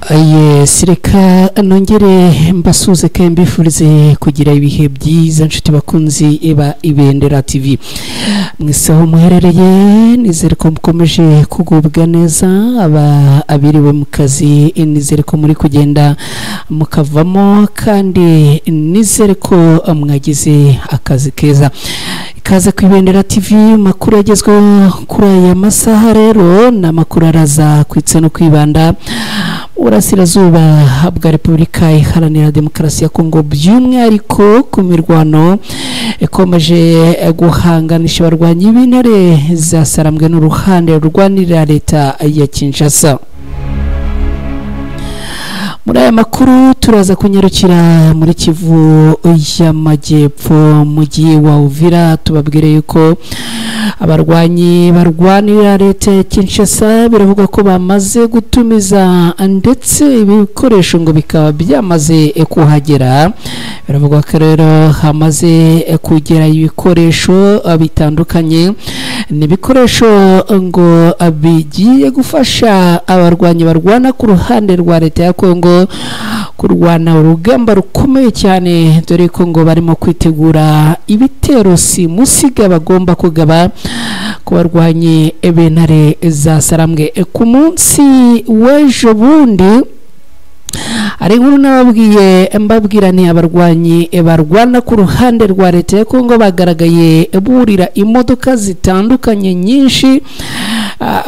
Yes, reka nongere mbasuze ke mbifurize kugira ibihe byiza nshuti bakunzi eba Ibendera TV. Mwisaho muherereye, nizere ko mukomeje kugubwa neza, abiriwe mu kazi nizere ko muri kugenda mukavamo, kandi nizere ko mwagize akazi keza. Ikaze ku Ibendera TV, makuru agezweho kuri aya masaha rero na makuru araza kwitsa no kwibanda urasirazuba bwa Repubulika Iharanira Demokarasi ya Kongo, by'umwihariko ku mirwano ikomeje guhanganisha abarwanyi b'intare zasarambwe n'uruhande rurwanirira leta ya Kinshasa. Muri aya makuru turaza kunyarukira muri Kivu y'Amajyepfo, mujyi wa Uvira, tubabwire yuko abarwanyi barwanira leta ya Kinshasa biravuga ko bamaze gutumiza ndetse ibikoresho ngo bikaba byamaze kuhagera. Biravuga ko rero hamaze kugera ibikoresho bitandukanye, n'ibikoresho ngo bigiye gufasha abarwanyi barwana ku ruhande rwa leta ya Kongo kurwana urugamba rukomeye cyane, dore ko ngo barimo kwitegura ibitero simusiga bagomba kugaba ku barwanyi b'intare zasarambwe. Ku munsi w'ejo bundi ari nkuru nababwiye mbabwira ni abarwanyi barwana ku ruhande rwa leta ya Kongo bagaragaye burira imodoka zitandukanye nyinshi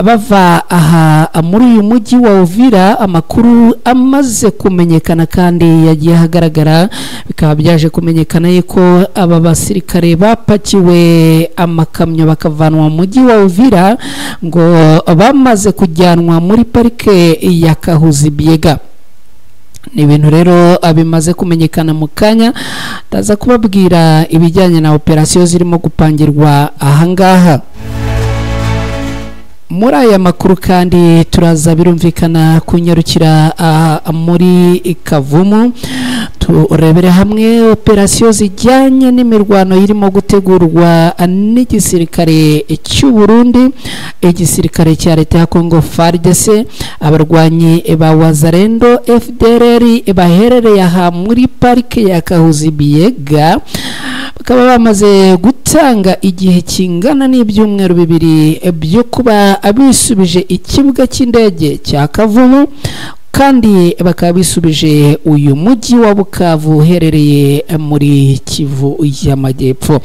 bava aha muri uyu mujyi wa Uvira. Amakuru amaze kumenyekana kandi yagiye hagaragara, bikaba byaje kumenyekana yuko aba basirikare bapakiwe amakamyo bakavanwa mu mujyi wa Uvira ngo bamaze kujyanwa muri parike ya Kahuzi-Biega. Ni ibintu rero abimaze kumenyekana mu kanya, ndaza kubabwira ibijyanye na operasiyo zirimo gupangirwa ahangaha. Muri aya makuru kandi turaza birumvikana kunyarukira muri Kavumu, turebere hamwe operasiyo zijyanye n'imirwano irimo gutegurwa n'igisirikare cy'u Burundi, igisirikare cya leta ya Kongo FARDC, abarwanyi ba Wazalendo FDLR baherereye aha muri parike ya Kahuzi-Biega, bakaba bamaze gutanga igihe kingana n'ibyumweru bibiri byo kuba abisubije ikibuga cy'indege cya Kavumu, kandi bakaba bisubije uyu mujyi wa Bukavu uherereye muri Kivu y'Amajyepfo.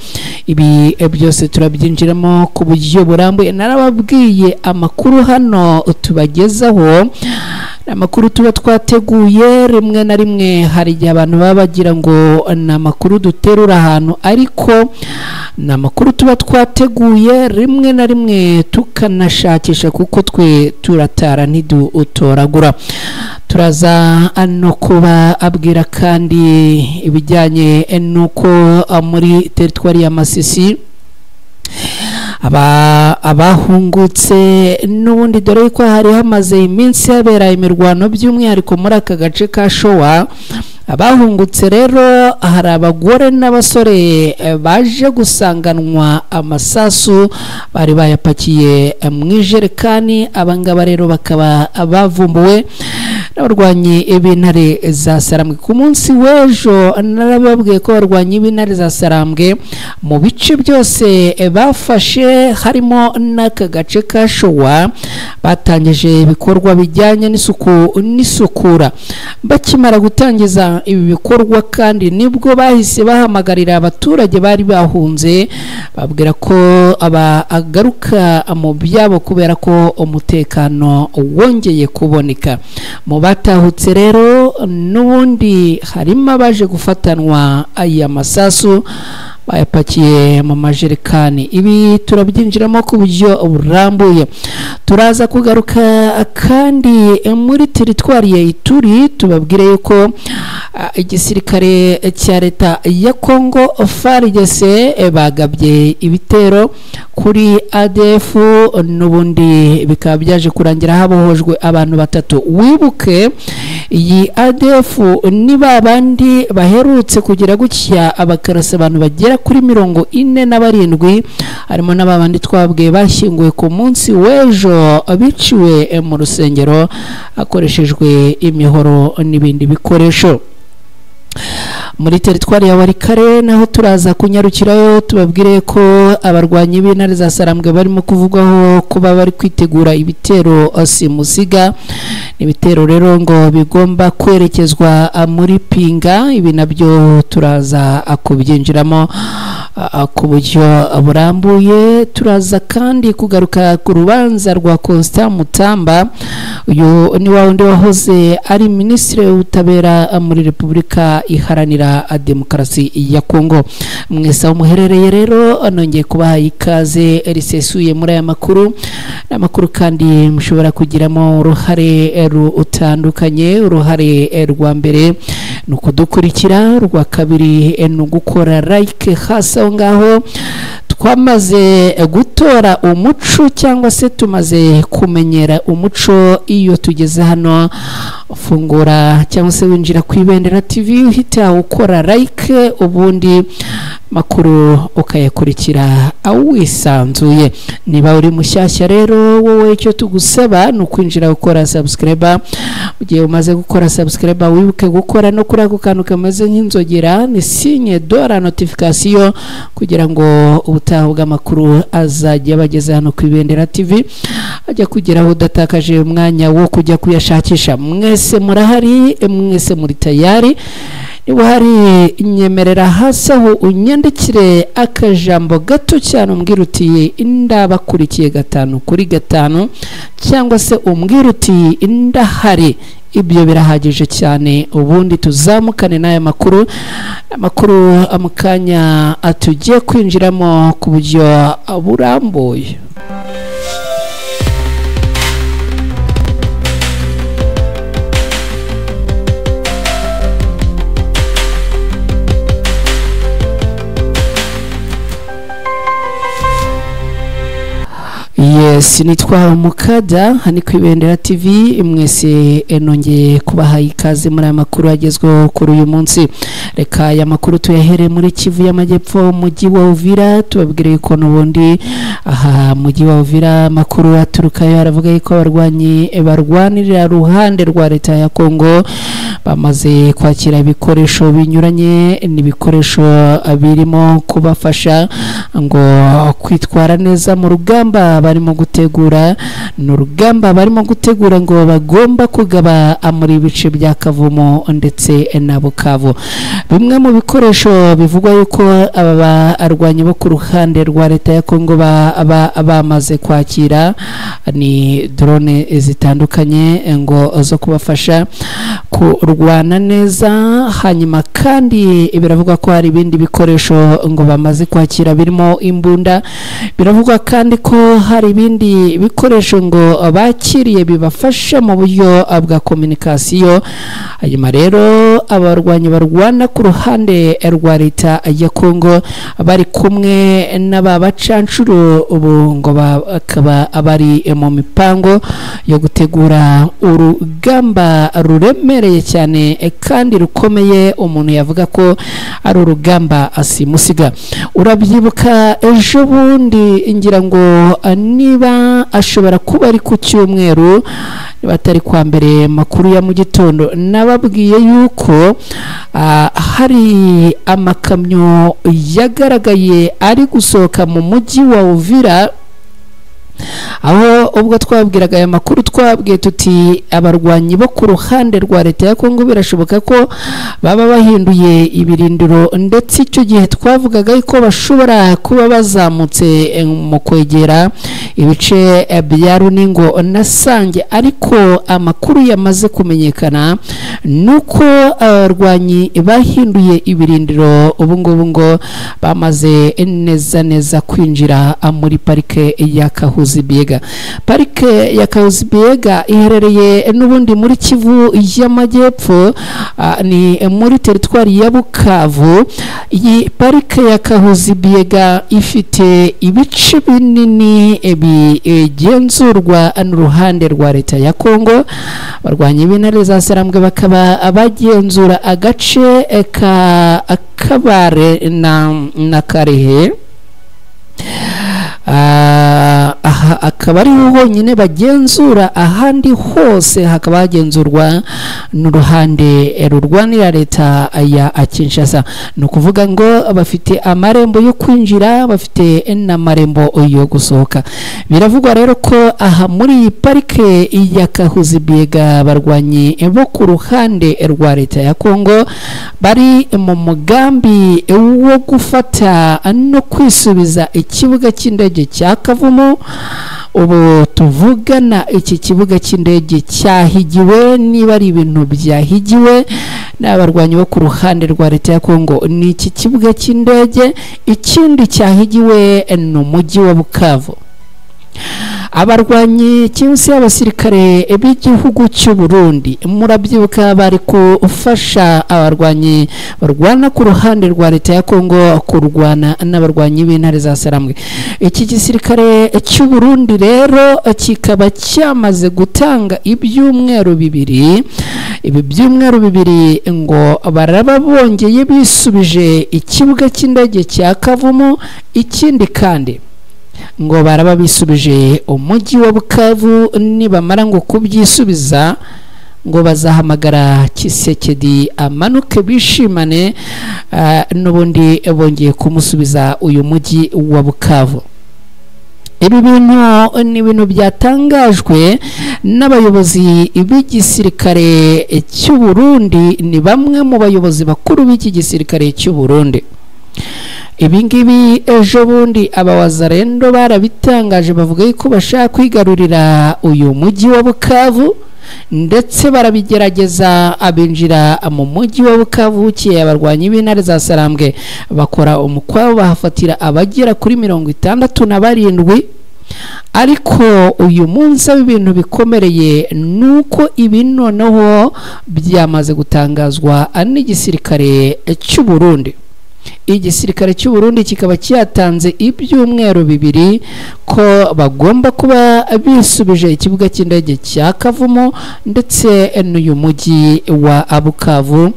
Ibi byose turabyinjiramo ku buryo burambuye. Narababwiye amakuru hano tubagezaho, amakuru tuba twateguye, rimwe na rimwe hari igihe abantu baba bagira ngo ni amakuru duterura ahantu, ariko ni amakuru tuba twateguye rimwe na rimwe tukanashakisha, kuko twe turatara ntidutoragura. Turaza no kuba abwira kandi ibijyanye nuko muri teritwari ya Masisi abahungutse n'ubundi, dore ko hari hamaze iminsi habera imirwano by'umwihariko muri aka gace ka Showa. Abahungutse rero hari abagore n'abasore baje gusanganwa amasasu bari bayapakiye mu ijerekani. Abangaba rero bakaba bavumbuwe n'abarwanyi b'intare zasarambwe. Ku munsi w'ejo narababwiye ko abarwanyi b'intare zasarambwe mu bice byose bafashe harimo n'aka gace ka Showa batangije ibikorwa bijyanye n'isukura. Bakimara gutangiza ibi bikorwa kandi nibwo bahise bahamagarira abaturage bari bahunze, babwira ko agaruka mu byabo kubera ko umutekano wongeye kuboneka. Mu batahutse rero n'ubundi harimo abaje gufatanwa aya masasu bayapakiye mu majerekani. Ibi turabyinjiramo ku buryo burambuye. Turaza kugaruka kandi muri teritwari ya Ituri, tubabwire yuko igisirikare cya leta ya Kongo FARDC bagabye ibitero kuri ADF, n'ubundi bikaba byaje kurangira habohojwe abantu batatu. Wibuke iyi ADF ni babandi baherutse kugira gutya abakarasa abantu bagera bagera kuri 47 harimo n'abandi twabwiye bashyinguwe ku munsi w'ejo biciwe mu rusengero akoreshejwe imihoro n'ibindi bikoresho. Muri teritwari ya Warikare naho turaza kunyarukirayo tubabwire ko abarwanyi b'intare za Sarambwe barimo kuvugwaho kuba bari kwitegura ibitero simusiga. Ibitero rero ngo bigomba kwerekezwa muri Pinga, ibi nabyo turaza kubyinjiramo ku buryo burambuye. Turaza kandi kugaruka ku rubanza rwa Constant Mutamba, uyu ni wa wundi wahoze ari minisitiri w'ubutabera muri Repubulika Iharanira Demokarasi ya Kongo. Mwese aho muherereye rero nongeye kubaha ikaze risesuye muri aya makuru. Amakuru kandi mushobora kugiramo uruhare rutandukanye. Uruhare rwa mbere ni ukudukurikira, rwa kabiri ni ugukora like hasi aho ngaho. Twamaze gutora umuco cyangwa se tumaze kumenyera umuco iyo tugeze hano, fungura cyangwa se winjira ku Ibendera TV uhita ukora like, ubundi makuru ukayakurikira awisanzuye. Niba uri mushyashya rero wowe icyo tugusaba ni ukwinjira ukora subscribe. Ugiye umaze gukora subscribe wibuke gukora no kuri ako kantu kameze nk'inzogera, ni signe de la notification, kugira ngo ubutaha bw'amakuru azajya bageze hano ku Ibendera TV ajya kugeraho udatakaje umwanya wo kujya kuyashakisha. Mwese murahari, mwese muri tayari. Niba hari nyemerera hasi aho unyandikire akajambo gato cyane umbwira uti ndabakurikiye 5 kuri 5, cyangwa se umbwira uti ndahari. Ibyo birahagije cyane, ubundi tuzamukane n'aya makuru amukanya atugiye kwinjiramo ku buryo burambuye. Yes, nitwa Mukada hani ku Ibendera TV. Mwese nongeye kubaha ikaze muri aya makuru agezweho kuri uyu munsi. Reka aya makuru tuyahere muri Kivu y'Amajyepfo, mujyi wa Uvira. Tubabwire ko n'ubundi aha mujyi wa Uvira makuru aturukayo aravuga ko abarwanyi barwanirira ruhande rwa leta ya Kongo bamaze kwakira ibikoresho binyuranye, n'ibikoresho birimo kubafasha ngo kwitwara neza mu rugamba barimo gutegura. N'urugamba barimo gutegura ngo bagomba kugaba muri bice bya Kavumo ndetse na Bukavu. Bimwe mu bikoresho bivugwa yuko aba barwanyi bo ku ruhande rwa leta ya Kongo bamaze kwakira ni drone zitandukanye ngo zo kubafasha kurwana neza. Hanyuma kandi biravuga ko hari ibindi bikoresho ngo bamaze kwakira birimo imbunda. Biravuga kandi ko hari ibindi bikoresho ngo bakiriye bibafasha mu buryo bwa communication. Hanyuma rero abarwanyi barwana ku ruhande rwa leta ya Kongo bari kumwe n'abacancuro, ubu ngo bakaba bari mu mipango yo gutegura urugamba ruremereye cyane kandi rukomeye. Umuntu yavuga ko ari urugamba asimusiga. Urabyibuka ejo bundi ngira ngo niba ashobora kuba ari ku cyumweru batari kwa mbere makuru ya mu gitondo, nababwiye yuko hari amakamyo yagaragaye ari gusohoka mu mujyi wa Uvira, aho ubwo twabwiraga aya makuru twabwiye tuti abarwanyi bo ku ruhande rwa leta ya Kongo birashoboka ko baba bahinduye ibirindiro, ndetse icyo gihe twavugaga ko bashobora kuba bazamutse mu kwegera ibice bya Runingo na Sange. Ariko amakuru yamaze kumenyekana nuko abarwanyi bahinduye ibirindiro, ubu ngubu ngo bamaze neza kwinjira muri parike ya Kahuzi-Biega. Parike ya Kahuzi-Biega iherereye n'ubundi muri Kivu y'Amajyepfo, ni muri teritwari ya Bukavu. Iyi parike ya Kahuzi-Biega ifite ibice binini bigenzurwa n'uruhande rwa leta ya Kongo. Abarwanyi b'intare za Sarambwe bakaba bagenzura agace ka Kabare na Karehe. Akaba ari honyine bagenzura, ahandi hose hakaba hagenzurwa n'uruhande rurwanira leta ya Kinshasa. No kuvuga ngo bafite amarembo yo kwinjira, bafite n'amarembo yo gusohoka. Biravugwa rero ko aha muri parike ya Kahuzi-Biega abarwanyi bo ku ruhande rwa leta ya Kongo bari mu mugambi wo gufata no kwisubiza ikibuga cy'indege cya Kavumu. Ubu tuvugana iki kibuga cy'indege cyahigiwe, niba ari ibintu byahigiwe n'abarwanyi bo ku ruhande rwa leta ya Kongo. Ni iki kibuga cy'indege, ikindi cyahigiwe n'umujyi wa Bukavu. Abarwanyi cyinsi y'abasirikare b'igihugu cy'u Burundi murabyibuka bari kufasha abarwanyi barwana ku ruhande rwa leta ya Kongo kurwana n'abarwanyi b'intare za Sarambwe. Iki gisirikare cy'u Burundi rero kikaba cyamaze gutanga ibyumweru bibiri. Ibi byumweru bibiri ngo baraba bongeye bisubije ikibuga cy'indege cya Kavumu. Ikindi kandi ngo baraba bisubije umujyi wa Bukavu. Nibamara ngo kubyisubiza ngo bazahamagara Kisekedi amanuke bishimane, n'ubundi bongeye kumusubiza uyu mujyi wa Bukavu. Ibi bintu ni ibintu byatangajwe n'abayobozi b'igisirikare cy'u Burundi. Ni bamwe mu bayobozi bakuru b'iki gisirikare cy'u Burundi. Ibingibi ejo bundi abawazarendo barabitangaje, bavuga ko bashaka kwigarurira uyu mujyi wa Bukavu, ndetse barabigerageza abinjira mu mujyi wa Bukavu. Bukiye abarwanyi b'intare za Sarambwe bakora umukwabo, bahafatira abagera kuri 67. Ariko uyu munsi w'ibintu bikomereye nuko ibi noneho byamaze gutangazwa n'igisirikare cy'u Burundi. Igisirikare cy'u Burundi kikaba cyatanze ibyumweru bibiri ko bagomba kuba bisubije ikibuga cy'indege cya Kavumu ndetse n'uyu mujyi wa Bukavu.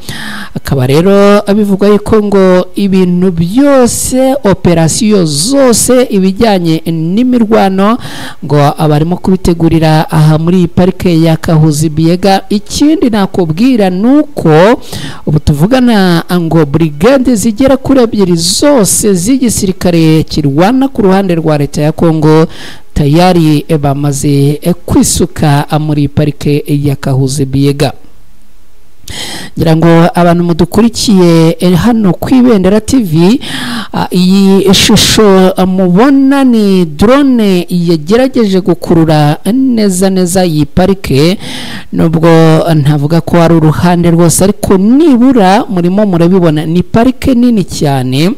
Akaba rero abivugwa yuko ngo ibintu byose, operasiyo zose ibijyanye n'imirwano ngo abarimo kubitegurira aha muri parike ya Kahuzi-Biega. Ikindi nakubwira nuko ubu tuvugana ngo brigade zigera kuri 2 zose z'igisirikare kirwana ku ruhande rwa leta ya Kongo tayari bamaze kwisuka muri parike ya Kahuzi-Biega. ngira ngo abantu mudukurikiye hano kwibendera TV, iyi shusho mubona ni drone yagerageje gukurura neza iyi parike, nubwo ntavuga ko ari uruhande rwose, ariko nibura murimo murabibona ni parike nini cyane.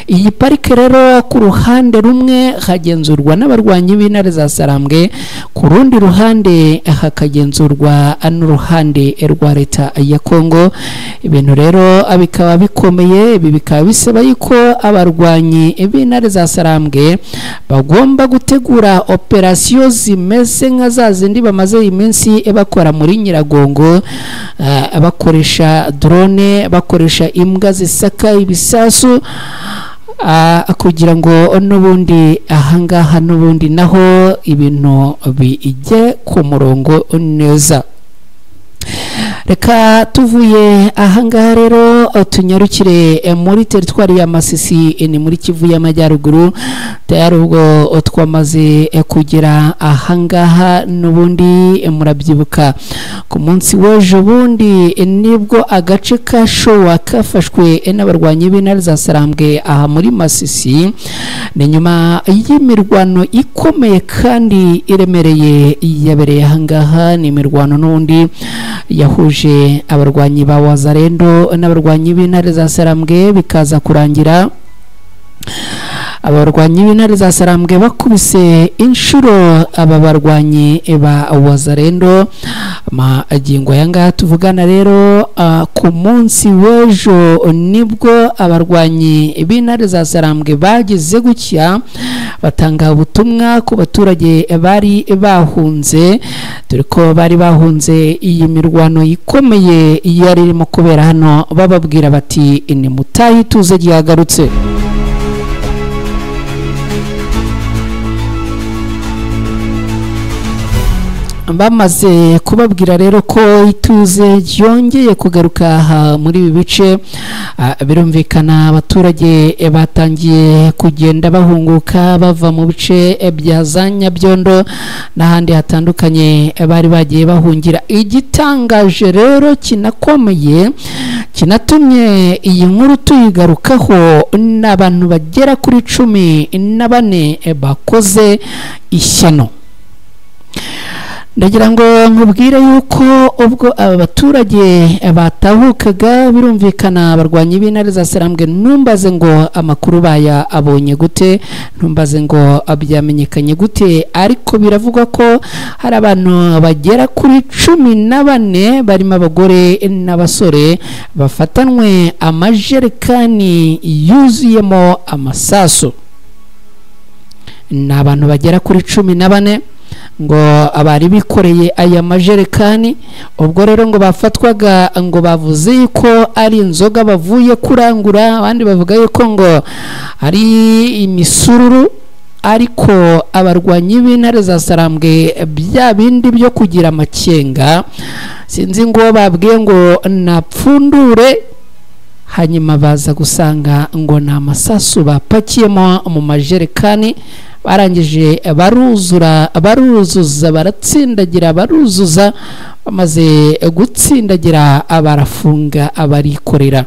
Iyi parike rero ku ruhande rumwe hagenzurwa n'abarwanyi b'intare za Sarambwe, ku rundi ruhande hakagenzurwa n'uruhande rwa leta ya Kongo. Ibintu rero bikaba bikomeye, ibi bikaba bisaba yuko abarwanyi b'intare za Sarambwe bagomba gutegura operasiyo zimeze nka za zindi bamaze iminsi bakora muri Nyiragongo, bakoresha drone, bakoresha imbwa zisaka ibisasu, kugira ngo n'ubundi ahangaha n'ubundi naho ibintu bijye ku murongo neza. Reka tuvuye ahangaha rero tunyarukire muri teritwari ya Masisi, ni muri Kivu y'Amajyaruguru. Tayari ubwo twamaze kugera ahangaha, n'ubundi murabyibuka ku munsi w'ejo bundi nibwo agace ka Showa kafashwe n'abarwanyi b'intare za Sarambwe aha muri Masisi. Ni nyuma y'imirwano ikomeye kandi iremereye yabereye ahangaha. Ni imirwano n'ubundi yahuje abarwanyi ba Wazarendo n'abarwanyi b'intare za Sarambwe, bikaza kurangira abarwanyi b'intare za Sarambwe bakubise inshuro aba barwanyi ba Wazalendo magingo yanga tuvugana rero ku munsi w'ejo nibwo abarwanyi b'intare za Sarambwe bagize gutya batanga ubutumwa ku baturage bari bahunze dore ko bari bahunze iyi mirwano ikomeye yari irimo kubera hano bababwira bati ni mutahi tuze gihagarutse bamaze kubabwira rero ko ituze ryongeye kugaruka muri ibi bice birumvikana abaturage batangiye kugenda bahunguka bava mu bice bya za Nyabyondo n'ahandi hatandukanye bari bagiye bahungira igitangaje rero kinakomeye kinatumye iyi nkuru tuyigarukaho n'abantu bagera kuri 14 bakoze ishyano ndagira ngo nkubwire yuko ubwo aba baturage batahukaga birumvikana abarwanyi b'intare za Sarambwe ntumbaze ngo amakuru baya abonye gute ntumbaze ngo abyamenyekanye gute ariko biravugwa ko hari abantu bagera kuri 14 barimo abagore n'abasore bafatanwe amajerekani yuzuyemo amasaso n'abantu bagera kuri 14 ngo abari bikoreye aya majerekani ubwo rero ngo bafatwaga ngo bavuze ko ari inzoga bavuye kurangura abandi bavuga yuko ngo ari imisururu ariko abarwanyi b'intare za Sarambwe bya bindi byo kugira amakenga sinzi ngo babwiye ngo napfundure hanyuma baza gusanga ngo na amasasu bapakiyemo mu majerekani barangije baruzuza baratsindagira baruzuza bamaze gutsindagira abarafunga abarikorera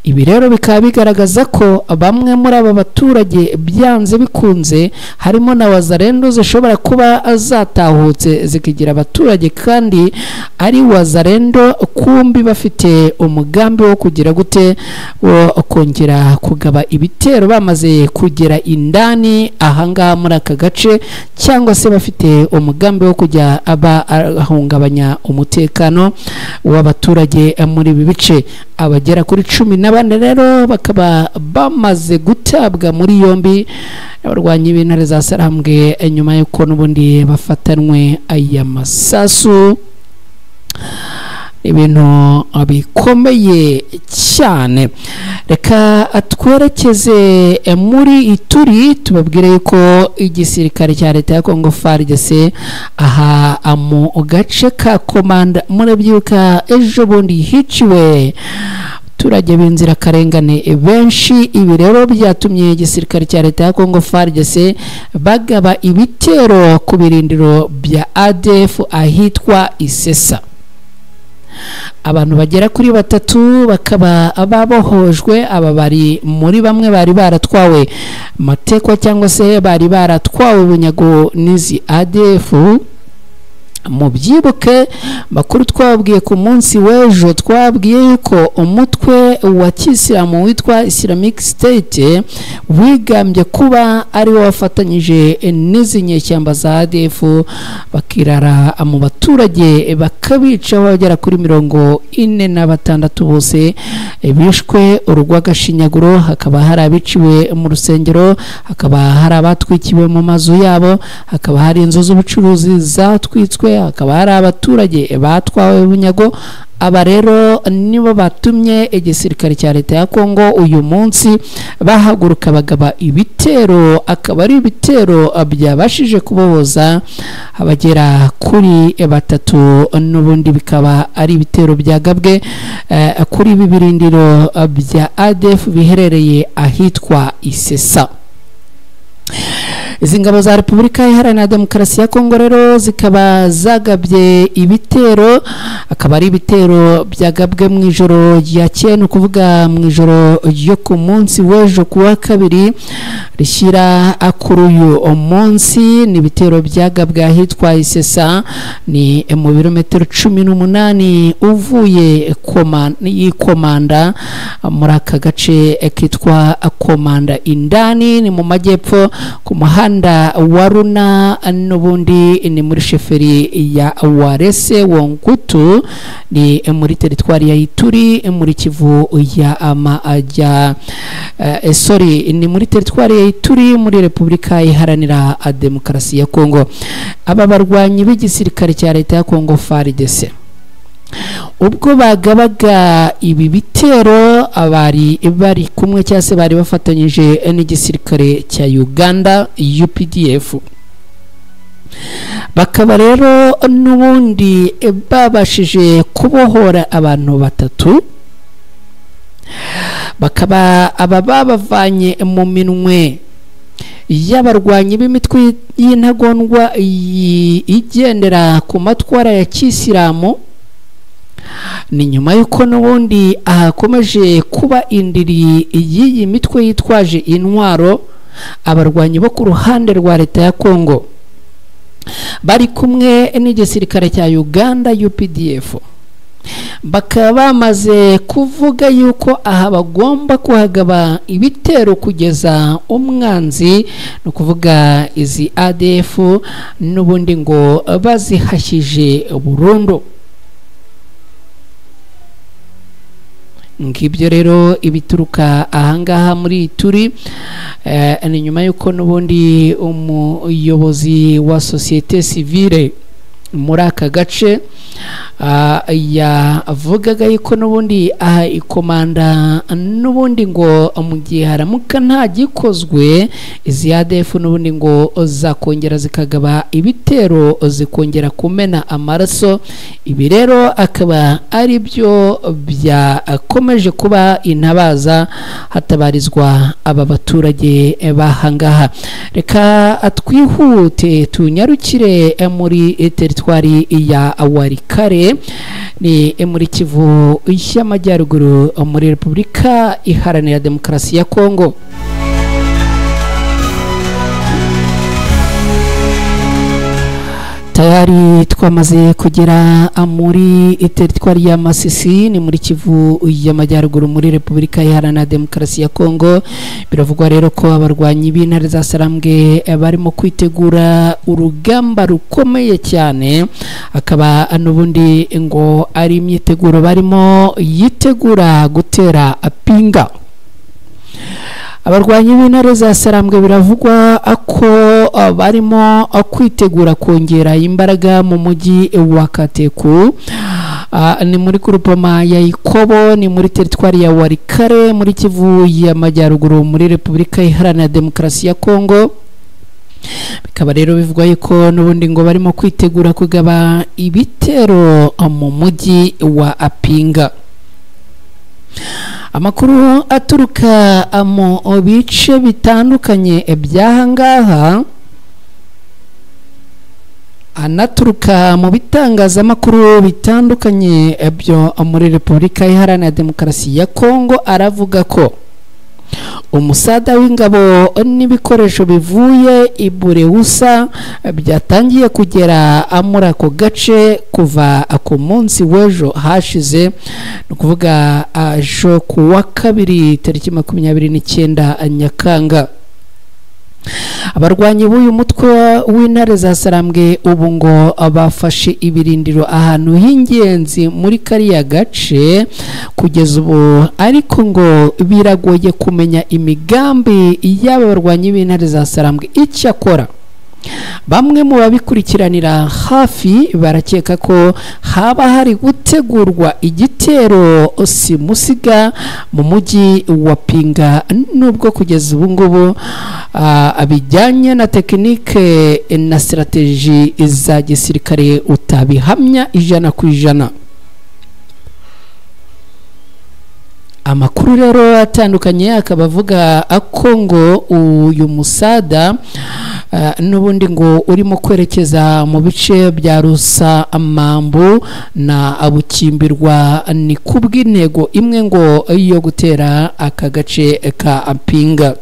ibi rero bikaba bigaragaza ko bamwe muri aba baturage byanze bikunze harimo na Wazalendo zishobora kuba zatahutse zikigira abaturage kandi ari Wazalendo kumbi bafite umugambi wo kugira gute wo kongera kugaba ibitero bamaze kugera indani ahangaha muri aka gace cyangwa se bafite umugambi wo kujya abahungabanya umutekano w'abaturage muri ibi bice abagera kuri 14 rero bakaba bamaze gutabwa muri yombi abarwanyi b'intare za Sarambwe nyuma y'uko n'ubundi bafatanwe aya masasu ibintu bikomeye cyane reka twerekeze muri Ituri tubabwire yuko igisirikare cya leta ya Kongo FARDC aha mu gace ka Komanda murabyuka ejo bundi hiciwe abaturage b'inzirakarengane benshi ibi rero byatumye igisirikare cya leta ya Kongo FARDC bagaba ibitero ku birindiro bya ADF ahitwa Isesa abantu bagera kuri 3 bakaba babohojwe aba bari muri bamwe bari baratwawe matekwa cyangwa se bari baratwawe bunyago n'izi ADF mu byibuke makuru twabwiye ku munsi w'ejo twabwiye yuko umutwe wa Kisilamu witwa Islamic State wigambye kuba ari wo wafatanyije n'izi nyeshyamba za ADF bakirara mu baturage bakabica bagera kuri 46 bose bishwe urugwagashinyaguro hakaba hari abiciwe mu rusengero hakaba hari abatwikiwe mu mazu yabo hakaba hari inzu z'ubucuruzi zatwitswe hakaba hari abaturage batwawe bunyago aba rero nibo batumye igisirikare cya leta ya Kongo uyu munsi bahaguruka bagaba ibitero akaba ari ibitero byabashije kubohoza abagera kuri 3 n'ubundi bikaba ari ibitero byagabwe kuri bibirindiro bya ADF biherereye ahitwa Isesa izi ngabo za Repubulika Iharanira Demokarasi ya Kongo rero zikaba zagabye ibitero, akaba ari ibitero byagabwe mu ijoro rya cyenda, kuvuga mu ijoro ryo ku munsi w'ejo kuwa kabiri rishyira kuri uyu munsi. Ni ibitero byagabwe ahitwa Isesa, ni mu birometero 18 uvuye Komanda muri aka gace kitwa Komanda indani, ni mu majyepfo ku muhanda wa Runa, n'ubundi ni muri sheferi ya Warese Wongutu, ni muri teritwari ya Ituri muri Kivu ya Amajya ni muri teritwari ya Ituri muri Repubulika Iharanira Demokarasi ya Kongo. Aba barwanyi b'igisirikare cya leta ya Kongo FARDC ubwo bagabaga ibi bitero bari kumwe cyangwa se bari bafatanyije n'igisirikare cya Uganda UPDF, bakaba rero n'ubundi babashije kubohora abantu batatu, bakaba babavanye mu minwe y'abarwanyi b'imitwe y'intagondwa igendera ku matwara ya Kisilamu. Ni nyuma yuko n'ubundi hakomeje kuba indiri y'iyi mitwe yitwaje intwaro, abarwanyi bo ku ruhande rwa leta ya Kongo bari kumwe n'igisirikare cya Uganda UPDF, bakaba bamaze kuvuga yuko aha bagomba kuhagaba ibitero kugeza umwanzi, no kuvuga izi ADF n'ubundi ngo bazihashyije burundu. Ngibyo rero ibituruka ahangaha muri Ituri, ni nyuma yuko n'ubundi umuyobozi wa societe civile muri aka gace yavugaga yuko n'ubundi aha Ikomanda n'ubundi ngo mu gihe haramuka nta gikozwe, izi ADF n'ubundi ngo zakongera zikagaba ibitero, zikongera kumena amaraso. Ibi rero akaba ari byo byakomeje kuba intabaza hatabarizwa aba baturage bahangaha. Reka twihute tunyarukire muri teritwari ya Warikare, ni muri Kivu y'Amajyaruguru muri Repubulika Iharanira Demokarasi ya Kongo. Tayari twamaze kugera muri teritwari ya Masisi, ni muri Kivu y'Amajyaruguru muri Repubulika Iharanira Demokarasi ya Kongo. Biravugwa rero ko abarwanyi b'intare za Sarambwe barimo kwitegura urugamba rukomeye cyane, akaba n'ubundi ngo ari imyiteguro barimo yitegura gutera Apinga. Abarwanyi b'intare za Sarambwe biravugwa ko barimo kwitegura kongera imbaraga mu mujyi wa Kateku, ni muri groupement ya Ikobo, ni muri teritwari ya Warikare muri Kivu y'Amajyaruguru muri Repubulika Iharanira Demokarasi ya Kongo. Bikaba rero bivugwa yuko n'ubundi ngo barimo kwitegura kugaba ibitero mu mujyi wa Apinga. Amakuru aturuka mu bice bitandukanye by'ahangaha, anaturuka mu bitangazamakuru bitandukanye byo muri Repubulika Iharanira Demokarasi ya Kongo, aravuga ko umusada w'ingabo n'ibikoresho bivuye i Bureusa byatangiye kugera muri ako gace kuva ku munsi w'ejo hashize, no kuvuga ejo ku wa kabiri tariki 29 Nyakanga. Abarwanyi b'uyu mutwe w'intare za Sarambwe ubu ngo bafashe ibirindiro ahantu h'ingenzi muri kariya gace kugeza ubu, ariko ngo biragoye kumenya imigambi y'aba barwanyi b'intare za Sarambwe. Icyakora bamwe mu babikurikiranira hafi barakeka ko haba hari gutegurwa igitero simusiga mu mujyi wa Pinga, nubwo kugeza ubu ngubu abijyanye na tekinike na strategy za gisirikare utabihamya 100%. amakuru rero atandukanye akaba avuga ko ngo uyu musada n'ubundi ngo urimo kwerekeza mu bice bya Rusamambu na Abukimbirwa ni kubw'intego imwe ngo yo gutera aka gace ka Mpinga.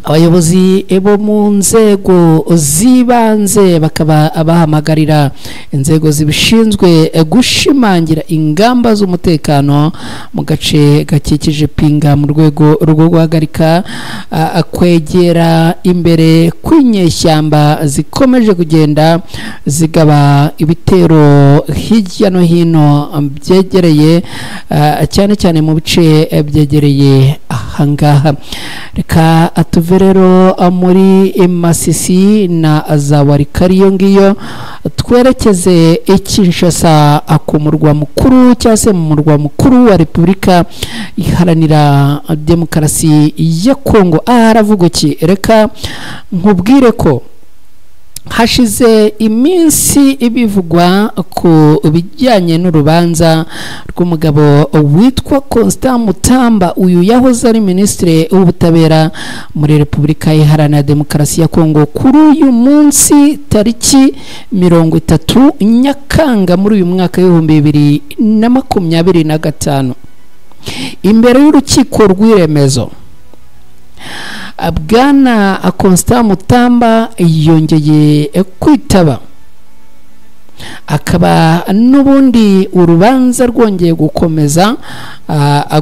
Abayobozi bo mu nzego zibanze bakaba abahamagarira inzego zibishinzwe gushimangira ingamba z'umutekano mu gace gakikije Mpinga mu rwego rwo guhagarika kwegera imbere kw'inyeshyamba zikomeje kugenda zigaba ibitero hirya no hino byegereye cyane cyane mu bice byegereye ahangaha. Reka atuve rero muri Masisi na Zawarikari yo ngiyo twerekeze Kinshasa ku murwa mukuru cyangwa se mu murwa mukuru wa Repubulika Iharanira Demokarasi ya Kongo. Haravuga iki? Reka nkubwire ko hashize iminsi ibivugwa ku bijyanye n'urubanza rw'umugabo witwa Constant Mutamba. Uyu yahoze ari Minisitiri w'Ubutabera muri Repubulika Iharanira Demokarasi ya Kongo. Kuri uyu munsi tariki 30 Nyakanga muri uyu mwaka w'2025 imbere y'urukiko rw'iremezo, Bwana Constant Mutamba yongeye kwitaba, akaba n'ubundi urubanza rwongeye gukomeza.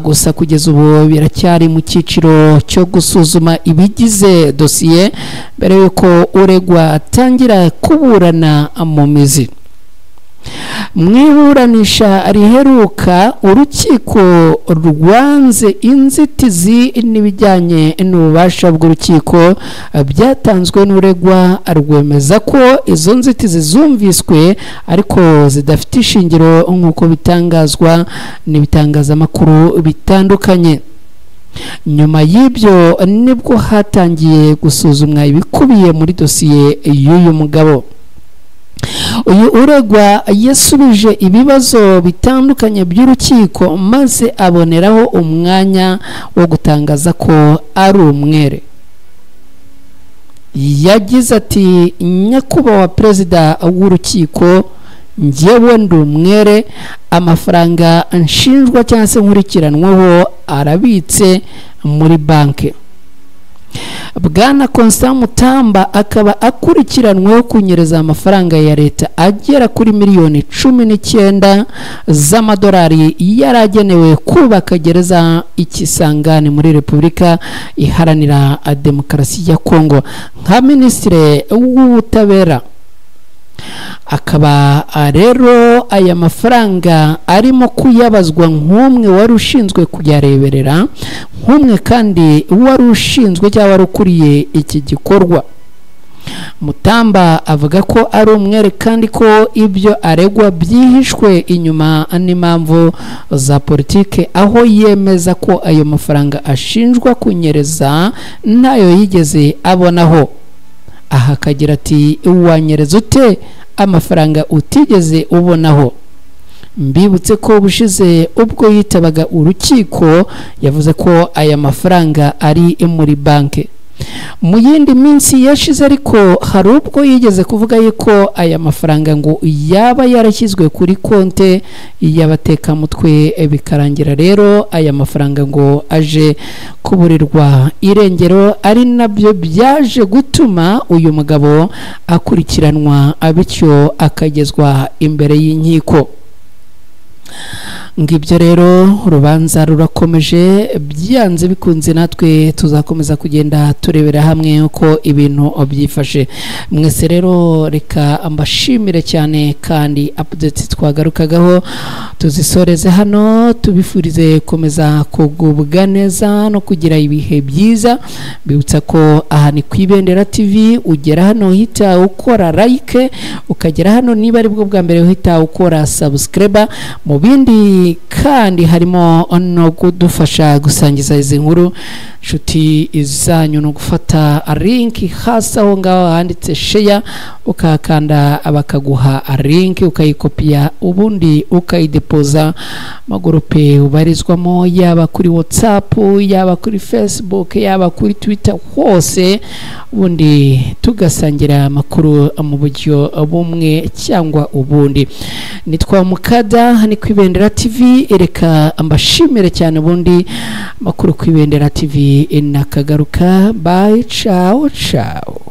Gusa kugeza ubu biracyari mu cyiciro cyo gusuzuma ibigize dosiye mbere yuko uregwa atangira kuburana mu mizi. Mwiburanisha riheruka urukiko rwanze inzitizi n'ibijyanye n'ububasha bw'urukiko byatanzwe n'uregwa, rwemeza ko izo nzitizi zumviswe ariko zidafite ishingiro nk'uko bitangazwa n'ibitangazamakuru bitandukanye. Nyuma y'ibyo nibwo hatangiye gusuzumwa ibikubiye muri dosiye y'uyu mugabo. Uyu uregwa yasubije ibibazo bitandukanye by'urukiko maze aboneraho umwanya wo gutangaza ko ari umwere. Yagize ati, nyakubahwa perezida w'urukiko, njyewe ndi umwere, amafaranga nshinjwa cyangwa se nkurikiranwaho arabitse muri banki. Bwana Constant Mutamba akaba akurikiranweho kunyereza amafaranga ya leta agera kuri miliyoni 19 z'amadolari yaragenewe kubaka gereza Ikisangani muri Repubulika Iharanira Demokarasi ya Kongo nka Minisitiri w'Ubutabera. Akaba rero aya mafaranga arimo kuyabazwa nk'umwe wari ushinzwe kuyareberera, nk'umwe kandi wari ushinzwe cyangwa wari ukuriye iki gikorwa. Mutamba avuga ko ari umwere kandi ko ibyo aregwa byihishwe inyuma n'impamvu za politike, aho yemeza ko ayo mafaranga ashinjwa kunyereza ntayo yigeze abonaho. Aha akagira ati, wanyereza ute amafaranga utigeze ubonaho? Mbibutse ko bushize ubwo yitabaga urukiko yavuze ko aya mafaranga ari muri banki. Mu yindi minsi yashize ariko hari ubwo yigeze kuvuga yuko aya mafaranga ngo yaba yarashyizwe kuri konte y'abatekamutwe, bikarangira rero aya mafaranga ngo aje kuburirwa irengero, ari nabyo byaje gutuma uyu mugabo akurikiranwa bityo akagezwa imbere y'inkiko. Ngibyo rero urubanza rurakomeje, byanze bikunze natwe tuzakomeza kugenda turebera hamwe uko ibintu byifashe. Mwese rero reka ambashimire cyane kandi updates twagarukagaho tuzisoreze hano, tubifurize komeza kugubwa neza no kugira ibihe byiza. Bibutsa ko aha ni Kwibendera TV, ugera hano hita ukora like, ukagera hano niba ari bwo bwa mbere uhita ukora subscribe. Mu bindi kandi harimo no kudufasha gusangiza izi nkuru nshuti izanyu no gufata link hasi aho ngaho handitse share ukakanda bakaguha link ukayikopiya ubundi ukayidepoza magurupe ubarizwamo yaba kuri WhatsApp yaba kuri Facebook yaba kuri Twitter hose ubundi tugasangira amakuru mu buryo bumwe cyangwa ubundi. Nitwa Mukada ni Kwibendera TV, ereka ambashimire cyane ubundi makuru Kwibendera TV nakagaruka. Bye, ciao ciao.